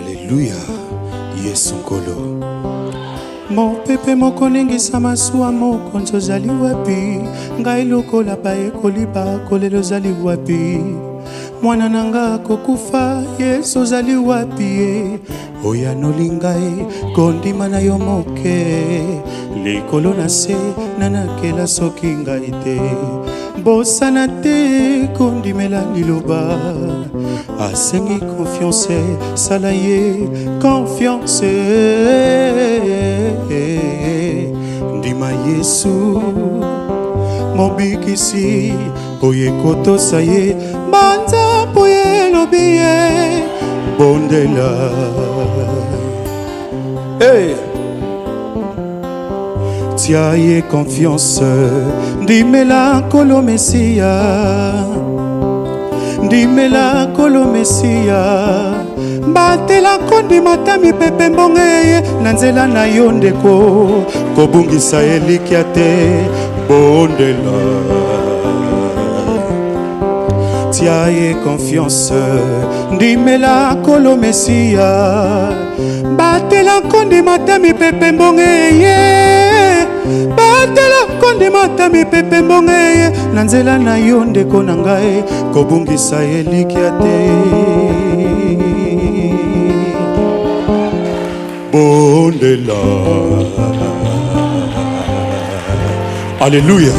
Alléluia. Yesu Nkolo. Mon pepe moko ningisa masuwa moko nzozali wapi. Ngai lokola bae koliba kolelo zali wapi. Mwana nanga kokufa Yesu zali wapi. Oya nolingai kondima na yo moke. Likolo na se nanakela soki ngai te. Bosana te kondimela liloba. Asengi confiance salaye confiance. Ndima Yesu mobikisi oye koto saye banza poye lobiye bondela. Hey! Tiaye confiance ndimela kolo Mesia. Ndimela kolo Mesia. Batela kondi matami pepe mbongeye nanzela na yo ndeko kobungisa elikia te bondela. Tiaye confiance ndimela kolo Mesia. Batela kondi matami pepe mbongeye. Batela kondi matami pepe mbongeye nanzela na yo ndeko na ngai kobungisa elikia te bondela. Alléluia.